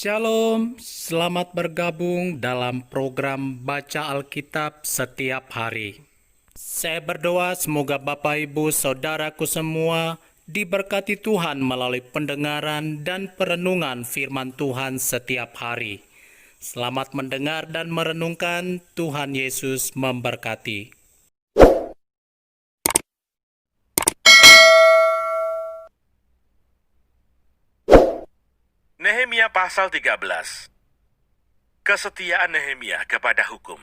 Shalom, selamat bergabung dalam program Baca Alkitab setiap hari. Saya berdoa semoga Bapak Ibu Saudaraku semua diberkati Tuhan melalui pendengaran dan perenungan firman Tuhan setiap hari. Selamat mendengar dan merenungkan. Tuhan Yesus memberkati. Nehemia pasal 13. Kesetiaan Nehemia kepada hukum.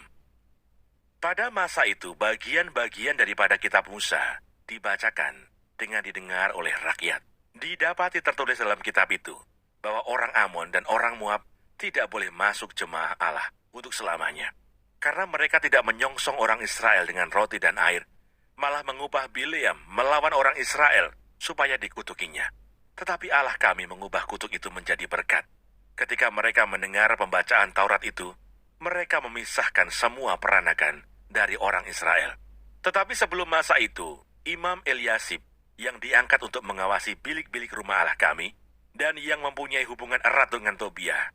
Pada masa itu, bagian-bagian daripada kitab Musa dibacakan dengan didengar oleh rakyat. Didapati tertulis dalam kitab itu bahwa orang Amon dan orang Moab tidak boleh masuk jemaah Allah untuk selamanya. Karena mereka tidak menyongsong orang Israel dengan roti dan air, malah mengubah Bileam melawan orang Israel supaya dikutukinya. Tetapi Allah kami mengubah kutuk itu menjadi berkat. Ketika mereka mendengar pembacaan Taurat itu, mereka memisahkan semua peranakan dari orang Israel. Tetapi sebelum masa itu, Imam Eliasib yang diangkat untuk mengawasi bilik-bilik rumah Allah kami dan yang mempunyai hubungan erat dengan Tobia,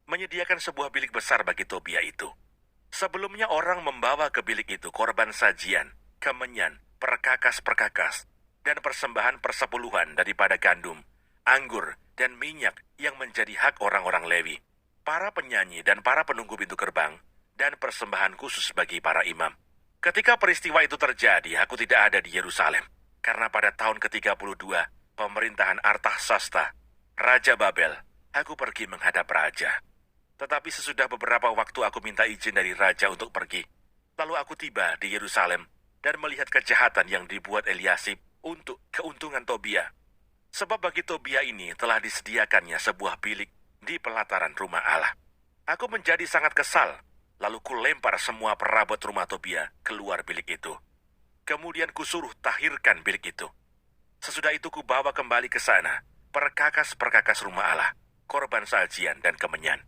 menyediakan sebuah bilik besar bagi Tobia itu. Sebelumnya orang membawa ke bilik itu korban sajian, kemenyan, perkakas-perkakas, dan persembahan persepuluhan daripada gandum, anggur, dan minyak yang menjadi hak orang-orang Lewi, para penyanyi dan para penunggu pintu gerbang, dan persembahan khusus bagi para imam. Ketika peristiwa itu terjadi, aku tidak ada di Yerusalem, karena pada tahun ke-32 pemerintahan Artaxerxes, Raja Babel, aku pergi menghadap raja. Tetapi sesudah beberapa waktu aku minta izin dari raja untuk pergi, lalu aku tiba di Yerusalem dan melihat kejahatan yang dibuat Eliasib untuk keuntungan Tobia. Sebab bagi Tobia ini telah disediakannya sebuah bilik di pelataran rumah Allah. Aku menjadi sangat kesal, lalu kulempar semua perabot rumah Tobia keluar bilik itu. Kemudian kusuruh tahirkan bilik itu. Sesudah itu kubawa kembali ke sana perkakas-perkakas rumah Allah, korban sajian dan kemenyan.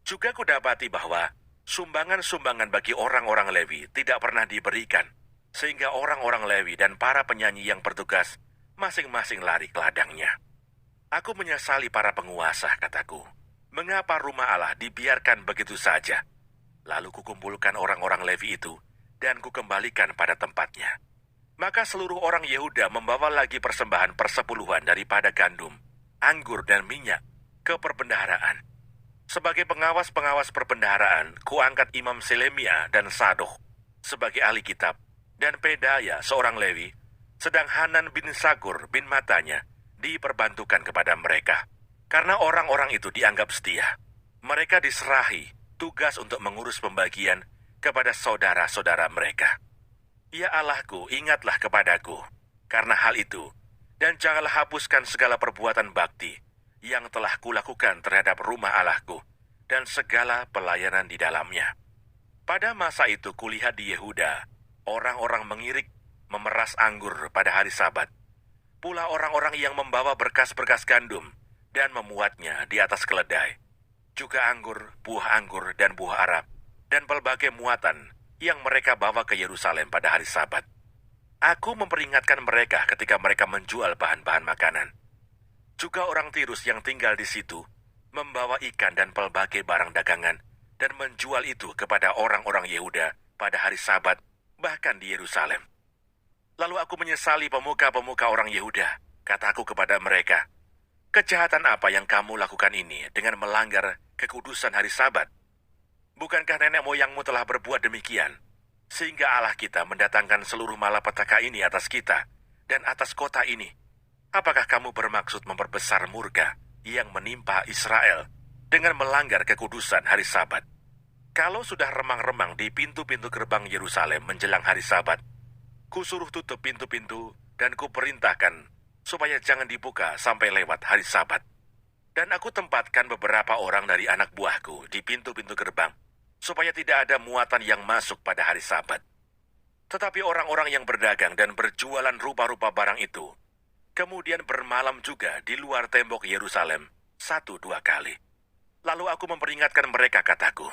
Juga kudapati bahwa sumbangan-sumbangan bagi orang-orang Lewi tidak pernah diberikan, sehingga orang-orang Lewi dan para penyanyi yang bertugas masing-masing lari ke ladangnya. Aku menyesali para penguasa, kataku. Mengapa rumah Allah dibiarkan begitu saja? Lalu kukumpulkan orang-orang Lewi itu dan kukembalikan pada tempatnya. Maka seluruh orang Yehuda membawa lagi persembahan persepuluhan daripada gandum, anggur, dan minyak ke perbendaharaan. Sebagai pengawas-pengawas perbendaharaan, kuangkat Imam Selemia dan Sadoh sebagai ahli kitab, dan Pedaya seorang Lewi, sedang Hanan bin Sakur bin Matanya diperbantukan kepada mereka. Karena orang-orang itu dianggap setia, mereka diserahi tugas untuk mengurus pembagian kepada saudara-saudara mereka. Ya Allahku, ingatlah kepadaku karena hal itu, dan janganlah hapuskan segala perbuatan bakti yang telah kulakukan terhadap rumah Allahku dan segala pelayanan di dalamnya. Pada masa itu kulihat di Yehuda, orang-orang mengirik, memeras anggur pada hari Sabat. Pula orang-orang yang membawa berkas-berkas gandum dan memuatnya di atas keledai. Juga anggur, buah anggur, dan buah Arab, dan pelbagai muatan yang mereka bawa ke Yerusalem pada hari Sabat. Aku memperingatkan mereka ketika mereka menjual bahan-bahan makanan. Juga orang Tirus yang tinggal di situ membawa ikan dan pelbagai barang dagangan dan menjual itu kepada orang-orang Yehuda pada hari Sabat, bahkan di Yerusalem. Lalu aku menyesali pemuka-pemuka orang Yehuda. Kataku kepada mereka, kejahatan apa yang kamu lakukan ini dengan melanggar kekudusan hari Sabat? Bukankah nenek moyangmu telah berbuat demikian, sehingga Allah kita mendatangkan seluruh malapetaka ini atas kita dan atas kota ini? Apakah kamu bermaksud memperbesar murka yang menimpa Israel dengan melanggar kekudusan hari Sabat? Kalau sudah remang-remang di pintu-pintu gerbang Yerusalem menjelang hari Sabat, kusuruh tutup pintu-pintu dan kuperintahkan supaya jangan dibuka sampai lewat hari Sabat. Dan aku tempatkan beberapa orang dari anak buahku di pintu-pintu gerbang, supaya tidak ada muatan yang masuk pada hari Sabat. Tetapi orang-orang yang berdagang dan berjualan rupa-rupa barang itu, kemudian bermalam juga di luar tembok Yerusalem 1-2 kali. Lalu aku memperingatkan mereka, kataku,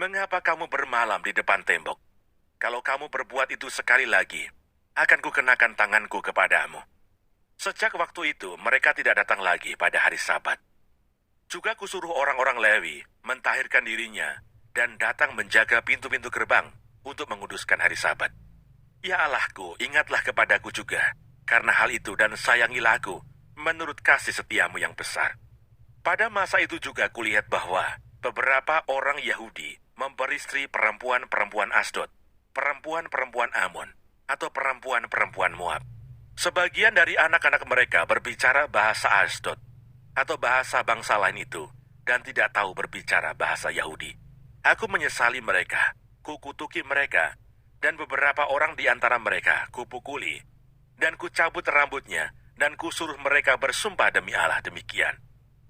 mengapa kamu bermalam di depan tembok? Kalau kamu berbuat itu sekali lagi, akan kukenakan tanganku kepadamu. Sejak waktu itu, mereka tidak datang lagi pada hari Sabat. Juga kusuruh orang-orang Lewi mentahirkan dirinya dan datang menjaga pintu-pintu gerbang untuk menguduskan hari Sabat. Ya Allahku, ingatlah kepadaku juga, karena hal itu dan sayangilah aku menurut kasih setiamu yang besar. Pada masa itu juga kulihat bahwa beberapa orang Yahudi memperistri perempuan-perempuan Asdod, perempuan-perempuan Amon, atau perempuan-perempuan Moab. Sebagian dari anak-anak mereka berbicara bahasa Asdod, atau bahasa bangsa lain itu, dan tidak tahu berbicara bahasa Yahudi. Aku menyesali mereka, kukutuki mereka, dan beberapa orang di antara mereka kupukuli, dan kucabut rambutnya, dan kusuruh mereka bersumpah demi Allah demikian.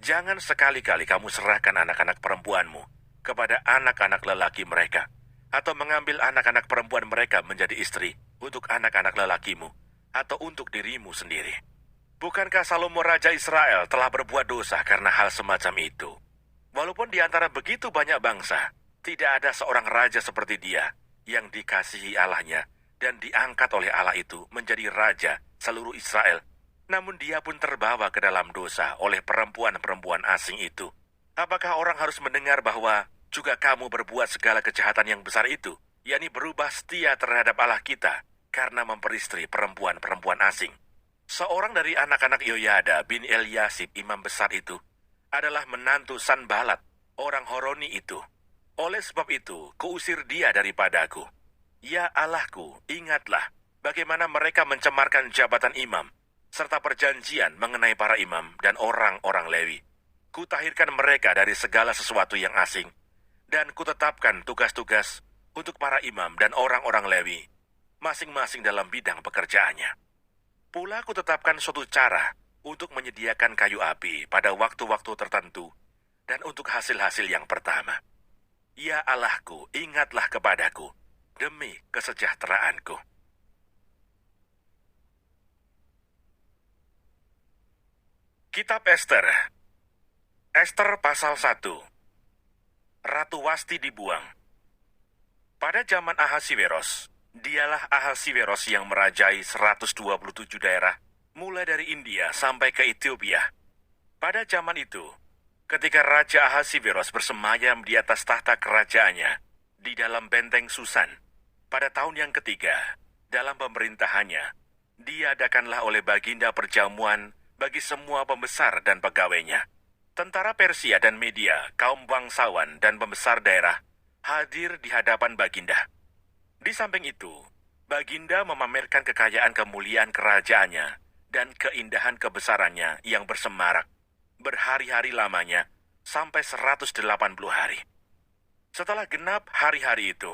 Jangan sekali-kali kamu serahkan anak-anak perempuanmu kepada anak-anak lelaki mereka, atau mengambil anak-anak perempuan mereka menjadi istri untuk anak-anak lelakimu, atau untuk dirimu sendiri. Bukankah Salomo Raja Israel telah berbuat dosa karena hal semacam itu? Walaupun di antara begitu banyak bangsa, tidak ada seorang raja seperti dia yang dikasihi Allahnya dan diangkat oleh Allah itu menjadi raja seluruh Israel. Namun dia pun terbawa ke dalam dosa oleh perempuan-perempuan asing itu. Apakah orang harus mendengar bahwa juga kamu berbuat segala kejahatan yang besar itu, yakni berubah setia terhadap Allah kita karena memperistri perempuan-perempuan asing? Seorang dari anak-anak Yoyada bin Eliasib imam besar itu adalah menantu Sanbalat, orang Horoni itu. Oleh sebab itu, kuusir dia daripadaku. Ya Allahku, ingatlah bagaimana mereka mencemarkan jabatan imam, serta perjanjian mengenai para imam dan orang-orang Lewi. Kutahirkan mereka dari segala sesuatu yang asing, dan kutetapkan tugas-tugas untuk para imam dan orang-orang Lewi, masing-masing dalam bidang pekerjaannya. Pula kutetapkan suatu cara untuk menyediakan kayu api pada waktu-waktu tertentu dan untuk hasil-hasil yang pertama. Ya Allahku, ingatlah kepadaku demi kesejahteraanku. Kitab Ester. Ester pasal 1. Ratu Wasti dibuang. Pada zaman Ahasiweros, dialah Ahasiweros yang merajai 127 daerah, mulai dari India sampai ke Ethiopia. Pada zaman itu, ketika Raja Ahasiweros bersemayam di atas tahta kerajaannya, di dalam benteng Susan, pada tahun yang ketiga, dalam pemerintahannya, diadakanlah oleh Baginda perjamuan bagi semua pembesar dan pegawainya. Tentara Persia dan Media, kaum bangsawan dan pembesar daerah, hadir di hadapan Baginda. Di samping itu, Baginda memamerkan kekayaan kemuliaan kerajaannya dan keindahan kebesarannya yang bersemarak, berhari-hari lamanya, sampai 180 hari. Setelah genap hari-hari itu,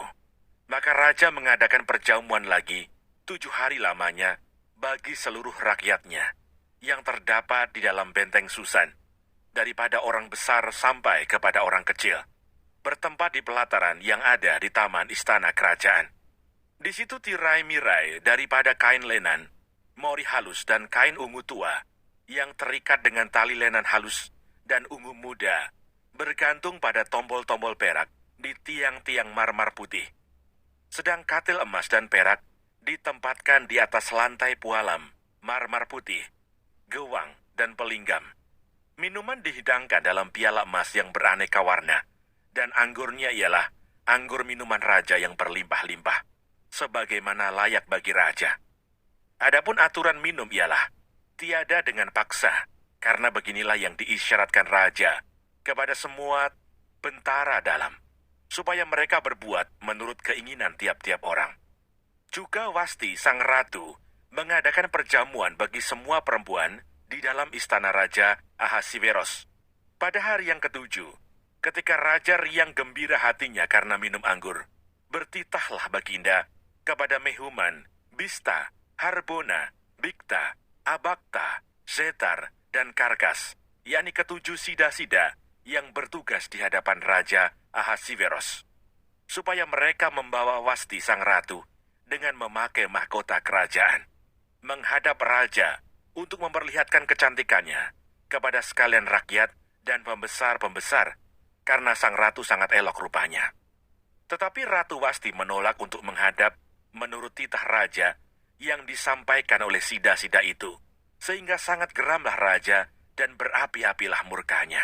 maka Raja mengadakan perjamuan lagi 7 hari lamanya bagi seluruh rakyatnya yang terdapat di dalam benteng Susan, daripada orang besar sampai kepada orang kecil, bertempat di pelataran yang ada di taman istana kerajaan. Di situ tirai-mirai daripada kain lenan, mori halus dan kain ungu tua, yang terikat dengan tali lenan halus dan ungu muda, bergantung pada tombol-tombol perak di tiang-tiang marmar putih. Sedang katil emas dan perak ditempatkan di atas lantai pualam, marmar putih, gewang, dan pelinggam. Minuman dihidangkan dalam piala emas yang beraneka warna, dan anggurnya ialah anggur minuman raja yang berlimpah-limpah, sebagaimana layak bagi raja. Adapun aturan minum ialah tiada dengan paksa, karena beginilah yang diisyaratkan raja kepada semua bentara dalam, supaya mereka berbuat menurut keinginan tiap-tiap orang. Juga Wasti sang ratu mengadakan perjamuan bagi semua perempuan di dalam istana Raja Ahasiweros. Pada hari yang ketujuh, ketika raja riang gembira hatinya karena minum anggur, bertitahlah Baginda kepada Mehuman, Bista, Harbona, Bikta, Abakta, Zetar, dan Karkas, yakni ketujuh sida-sida yang bertugas di hadapan Raja Ahasiweros, supaya mereka membawa Wasti sang ratu dengan memakai mahkota kerajaan, menghadap raja untuk memperlihatkan kecantikannya kepada sekalian rakyat dan pembesar-pembesar, karena sang ratu sangat elok rupanya. Tetapi Ratu Wasti menolak untuk menghadap menurut titah raja yang disampaikan oleh sida-sida itu, sehingga sangat geramlah raja dan berapi-apilah murkanya.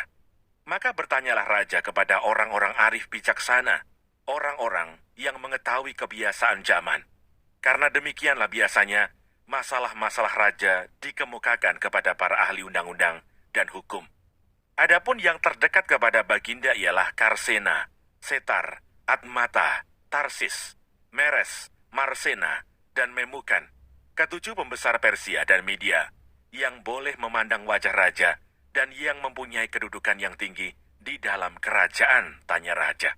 Maka bertanyalah raja kepada orang-orang arif bijaksana, orang-orang yang mengetahui kebiasaan zaman. Karena demikianlah biasanya masalah-masalah raja dikemukakan kepada para ahli undang-undang dan hukum. Adapun yang terdekat kepada Baginda ialah Karsena, Setar, Admata, Tarsis, Meres, Marsena, dan Memukan, ketujuh pembesar Persia dan Media, yang boleh memandang wajah raja dan yang mempunyai kedudukan yang tinggi di dalam kerajaan, tanya raja.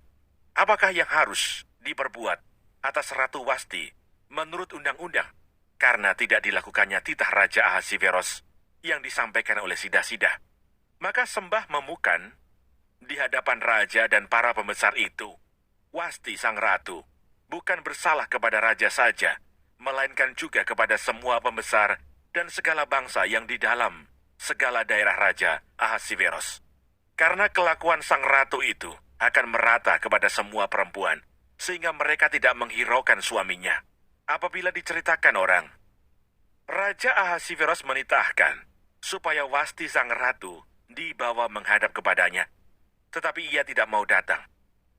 Apakah yang harus diperbuat atas Ratu Wasti menurut undang-undang? Karena tidak dilakukannya titah Raja Ahasiveros yang disampaikan oleh Sidah-Sidah. Maka sembah Memukan di hadapan raja dan para pembesar itu. Wasti sang ratu bukan bersalah kepada raja saja, melainkan juga kepada semua pembesar dan segala bangsa yang di dalam segala daerah Raja Ahasiveros. Karena kelakuan sang ratu itu akan merata kepada semua perempuan, sehingga mereka tidak menghiraukan suaminya. Apabila diceritakan orang, Raja Ahasiveros menitahkan supaya Wasti sang ratu dibawa menghadap kepadanya. Tetapi ia tidak mau datang.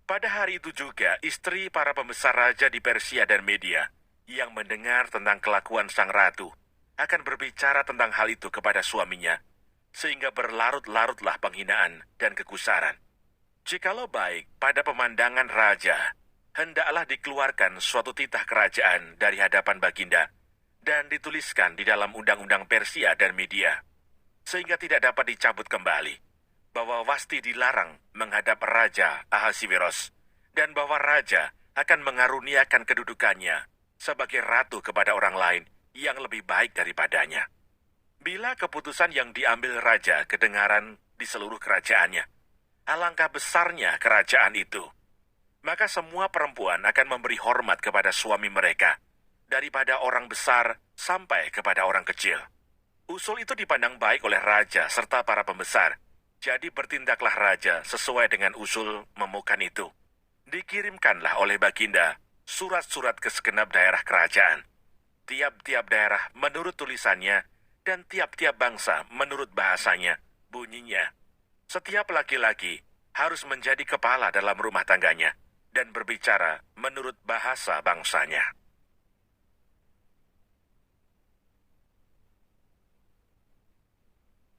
Pada hari itu juga, istri para pembesar raja di Persia dan Media yang mendengar tentang kelakuan sang ratu akan berbicara tentang hal itu kepada suaminya, sehingga berlarut-larutlah penghinaan dan kekusaran. Jikalau baik pada pemandangan raja, hendaklah dikeluarkan suatu titah kerajaan dari hadapan Baginda dan dituliskan di dalam undang-undang Persia dan Media, sehingga tidak dapat dicabut kembali, bahwa Wasti dilarang menghadap Raja Ahasiveros, dan bahwa raja akan mengaruniakan kedudukannya sebagai ratu kepada orang lain yang lebih baik daripadanya. Bila keputusan yang diambil raja kedengaran di seluruh kerajaannya, alangkah besarnya kerajaan itu, maka semua perempuan akan memberi hormat kepada suami mereka, daripada orang besar sampai kepada orang kecil. Usul itu dipandang baik oleh raja serta para pembesar, jadi bertindaklah raja sesuai dengan usul Memukan itu. Dikirimkanlah oleh Baginda surat-surat ke segenap daerah kerajaan. Tiap-tiap daerah menurut tulisannya dan tiap-tiap bangsa menurut bahasanya, bunyinya. Setiap laki-laki harus menjadi kepala dalam rumah tangganya dan berbicara menurut bahasa bangsanya.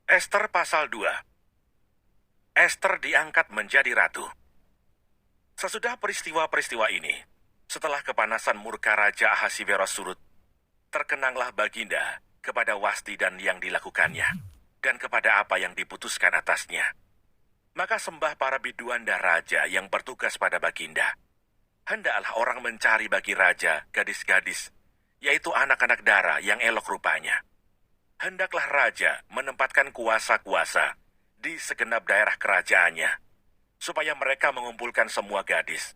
Ester pasal 2. Ester diangkat menjadi ratu. Sesudah peristiwa-peristiwa ini, setelah kepanasan murka Raja Ahasiveros surut, terkenanglah Baginda kepada Wasti dan yang dilakukannya, dan kepada apa yang diputuskan atasnya. Maka sembah para biduanda raja yang bertugas pada Baginda. Hendaklah orang mencari bagi raja gadis-gadis, yaitu anak-anak dara yang elok rupanya. Hendaklah raja menempatkan kuasa-kuasa di segenap daerah kerajaannya, supaya mereka mengumpulkan semua gadis.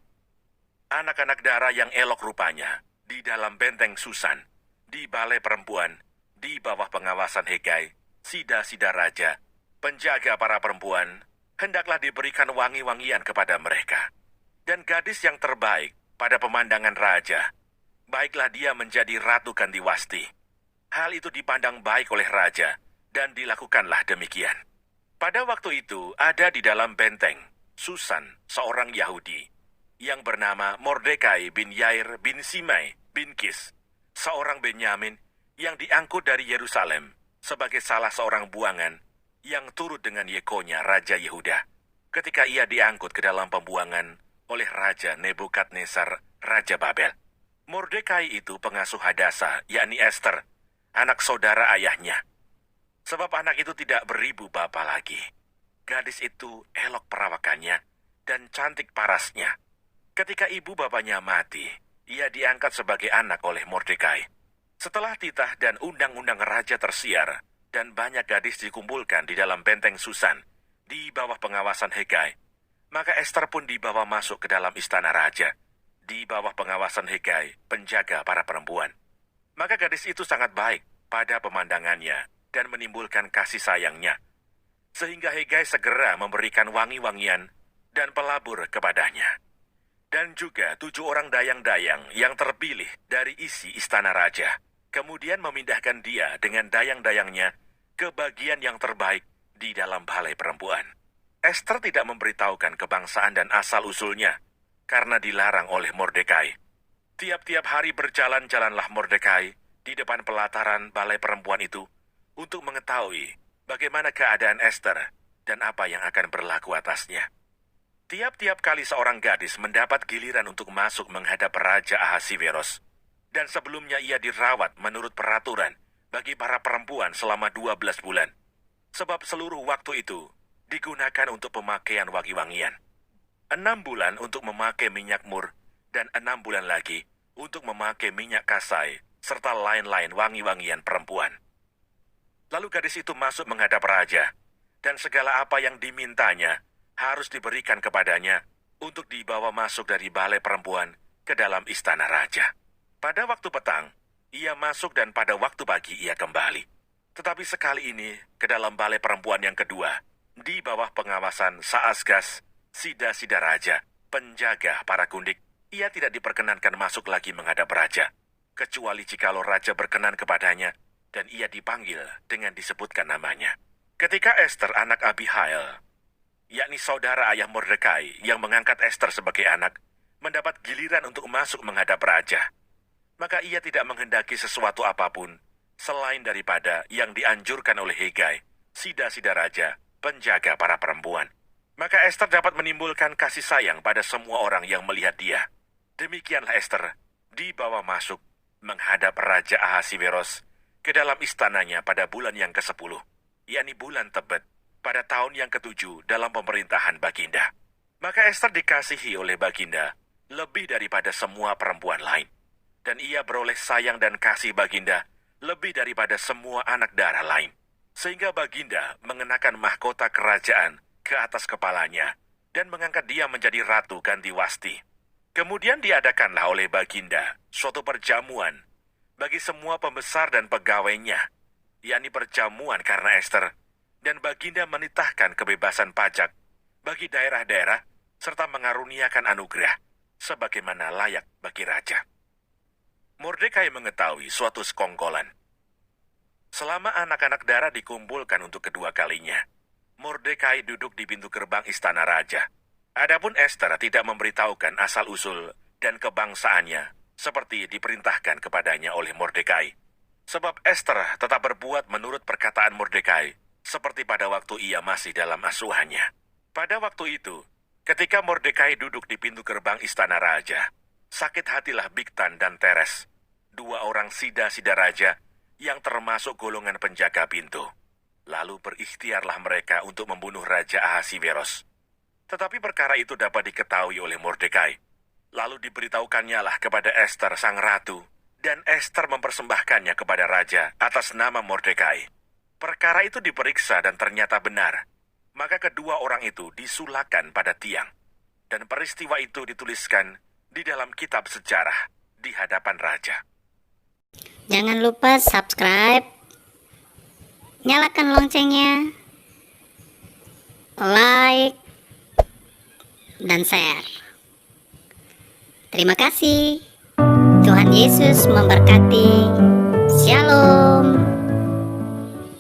Anak-anak dara yang elok rupanya di dalam benteng Susan, di balai perempuan, di bawah pengawasan Hegai, sida-sida raja, penjaga para perempuan, hendaklah diberikan wangi-wangian kepada mereka. Dan gadis yang terbaik pada pemandangan raja, baiklah dia menjadi ratu ganti Wasti. Hal itu dipandang baik oleh raja, dan dilakukanlah demikian. Pada waktu itu ada di dalam benteng Susan seorang Yahudi yang bernama Mordekai bin Yair bin Simei bin Kis, seorang Benyamin yang diangkut dari Yerusalem sebagai salah seorang buangan yang turut dengan Yekonya Raja Yehuda ketika ia diangkut ke dalam pembuangan oleh Raja Nebukadnezar Raja Babel. Mordekai itu pengasuh Hadasa, yakni Ester, anak saudara ayahnya. Sebab anak itu tidak beribu bapa lagi. Gadis itu elok perawakannya dan cantik parasnya. Ketika ibu bapanya mati, ia diangkat sebagai anak oleh Mordekai. Setelah titah dan undang-undang raja tersiar, dan banyak gadis dikumpulkan di dalam benteng Susan, di bawah pengawasan Hegai, maka Ester pun dibawa masuk ke dalam istana raja, di bawah pengawasan Hegai, penjaga para perempuan. Maka gadis itu sangat baik pada pemandangannya dan menimbulkan kasih sayangnya, sehingga Hegai segera memberikan wangi-wangian dan pelabur kepadanya. Dan juga 7 orang dayang-dayang yang terpilih dari isi istana raja, kemudian memindahkan dia dengan dayang-dayangnya ke bagian yang terbaik di dalam balai perempuan. Ester tidak memberitahukan kebangsaan dan asal-usulnya karena dilarang oleh Mordekai. Tiap-tiap hari berjalan-jalanlah Mordekai di depan pelataran balai perempuan itu untuk mengetahui bagaimana keadaan Ester dan apa yang akan berlaku atasnya. Tiap-tiap kali seorang gadis mendapat giliran untuk masuk menghadap Raja Ahasiweros, dan sebelumnya ia dirawat menurut peraturan bagi para perempuan selama 12 bulan, sebab seluruh waktu itu digunakan untuk pemakaian wangi-wangian. 6 bulan untuk memakai minyak mur, dan 6 bulan lagi untuk memakai minyak kasai, serta lain-lain wangi-wangian perempuan. Lalu gadis itu masuk menghadap raja, dan segala apa yang dimintanya harus diberikan kepadanya untuk dibawa masuk dari balai perempuan ke dalam istana raja. Pada waktu petang, ia masuk dan pada waktu pagi ia kembali. Tetapi sekali ini ke dalam balai perempuan yang kedua, di bawah pengawasan Saasgas, Sida-Sida Raja, penjaga para gundik, ia tidak diperkenankan masuk lagi menghadap raja, kecuali jikalau raja berkenan kepadanya dan ia dipanggil dengan disebutkan namanya. Ketika Ester anak Abihail, yakni saudara ayah Mordekai yang mengangkat Ester sebagai anak, mendapat giliran untuk masuk menghadap raja, maka ia tidak menghendaki sesuatu apapun selain daripada yang dianjurkan oleh Hegai, Sida-Sida Raja, penjaga para perempuan. Maka Ester dapat menimbulkan kasih sayang pada semua orang yang melihat dia. Demikianlah Ester dibawa masuk menghadap Raja Ahasiweros ke dalam istananya pada bulan yang ke-10, yakni bulan Tebet, pada tahun yang ke-7 dalam pemerintahan Baginda. Maka Ester dikasihi oleh Baginda lebih daripada semua perempuan lain. Dan ia beroleh sayang dan kasih Baginda lebih daripada semua anak darah lain. Sehingga Baginda mengenakan mahkota kerajaan ke atas kepalanya dan mengangkat dia menjadi Ratu Gantiwasti. Kemudian diadakanlah oleh Baginda suatu perjamuan bagi semua pembesar dan pegawainya, yakni perjamuan karena Ester, dan Baginda menitahkan kebebasan pajak bagi daerah-daerah serta mengaruniakan anugerah sebagaimana layak bagi raja. Mordekai mengetahui suatu sekongkolan. Selama anak-anak darah dikumpulkan untuk kedua kalinya, Mordekai duduk di pintu gerbang istana raja. Adapun Ester tidak memberitahukan asal-usul dan kebangsaannya seperti diperintahkan kepadanya oleh Mordekai. Sebab Ester tetap berbuat menurut perkataan Mordekai seperti pada waktu ia masih dalam asuhannya. Pada waktu itu, ketika Mordekai duduk di pintu gerbang istana raja, sakit hatilah Bigtan dan Teres, 2 orang Sida-Sida Raja yang termasuk golongan penjaga pintu. Lalu berikhtiarlah mereka untuk membunuh Raja Ahasiweros. Tetapi perkara itu dapat diketahui oleh Mordekai. Lalu diberitahukannya lah kepada Ester sang ratu, dan Ester mempersembahkannya kepada raja atas nama Mordekai. Perkara itu diperiksa dan ternyata benar. Maka kedua orang itu disulakan pada tiang. Dan peristiwa itu dituliskan di dalam kitab sejarah di hadapan raja. Jangan lupa subscribe, nyalakan loncengnya, like, dan share. Terima kasih. Tuhan Yesus memberkati. Shalom.